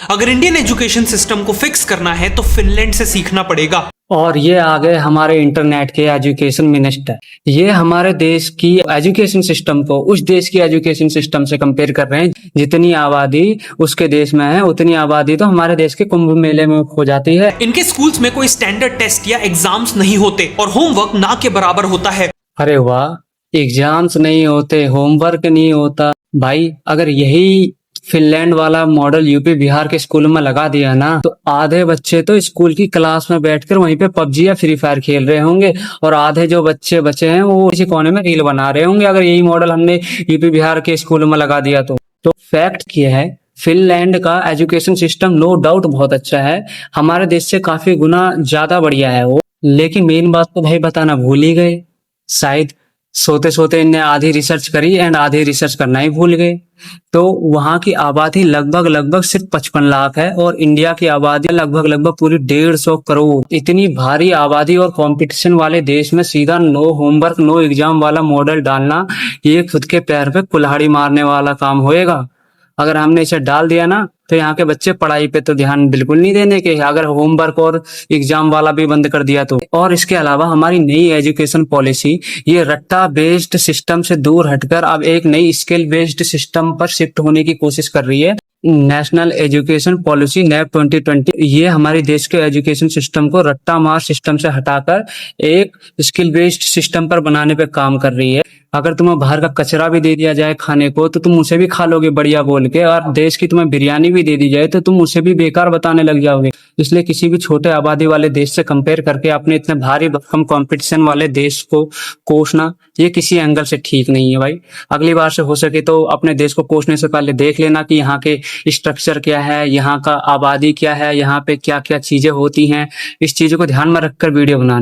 अगर Indian education system को fix करना है तो फिनलैंड से सीखना पड़ेगा। और ये आ गए हमारे इंटरनेट के एजुकेशन मिनिस्टर। ये हमारे देश की एजुकेशन सिस्टम को उस देश की एजुकेशन सिस्टम से कंपेयर कर रहे हैं। जितनी आबादी उसके देश में है उतनी आबादी तो हमारे देश के कुंभ मेले में हो जाती है। इनके स्कूल्स में कोई स्टैंडर्ड टेस्ट या एग्जाम्स नहीं होते और होमवर्क ना के बराबर होता है। अरे वाह, एग्जाम्स नहीं होते, होमवर्क नहीं होता। भाई अगर यही फिनलैंड वाला मॉडल यूपी बिहार के स्कूल में लगा दिया ना तो आधे बच्चे तो स्कूल की क्लास में बैठकर वहीं पे पबजी या फ्री फायर खेल रहे होंगे और आधे जो बच्चे बचे हैं वो किसी कोने में रील बना रहे होंगे। अगर यही मॉडल हमने यूपी बिहार के स्कूल में लगा दिया तो फैक्ट क्या है, फिनलैंड का एजुकेशन सिस्टम नो डाउट बहुत अच्छा है, हमारे देश से काफी गुना ज्यादा बढ़िया है वो। लेकिन मेन बात तो भाई बताना भूल ही गए। शायद सोते सोते इनने आधी रिसर्च करी एंड आधी रिसर्च करना ही भूल गए। तो वहां की आबादी लगभग सिर्फ 55 लाख है और इंडिया की आबादी लगभग पूरी 150 करोड़। इतनी भारी आबादी और कंपटीशन वाले देश में सीधा नो होमवर्क नो एग्जाम वाला मॉडल डालना ये खुद के पैर पे कुल्हाड़ी मारने वाला काम होएगा। अगर हमने इसे डाल दिया ना तो यहाँ के बच्चे पढ़ाई पे तो ध्यान बिल्कुल नहीं देने के, अगर होमवर्क और एग्जाम वाला भी बंद कर दिया तो। और इसके अलावा हमारी नई एजुकेशन पॉलिसी ये रट्टा बेस्ड सिस्टम से दूर हटकर अब एक नई स्किल बेस्ड सिस्टम पर शिफ्ट होने की कोशिश कर रही है। नेशनल एजुकेशन पॉलिसी नैप 2020 ये हमारे देश के एजुकेशन सिस्टम को रट्टा मार सिस्टम से हटाकर एक स्किल बेस्ड सिस्टम पर बनाने पे काम कर रही है। अगर तुम्हें बाहर का कचरा भी दे दिया जाए खाने को तो तुम उसे भी खा लोगे बढ़िया बोल के, और देश की तुम्हें बिरयानी भी दे दी जाए तो तुम उसे भी बेकार बताने लग जाओगे। इसलिए किसी भी छोटे आबादी वाले देश से कंपेयर करके अपने इतने भारी भरकम कंपटीशन वाले देश को कोसना ये किसी एंगल से ठीक नहीं है भाई। अगली बार से हो सके तो अपने देश को कोसने से पहले देख लेना कि यहाँ के स्ट्रक्चर क्या है, यहाँ का आबादी क्या है, यहाँ पे क्या क्या चीजें होती हैं। इस चीजों को ध्यान में रखकर वीडियो बनाना।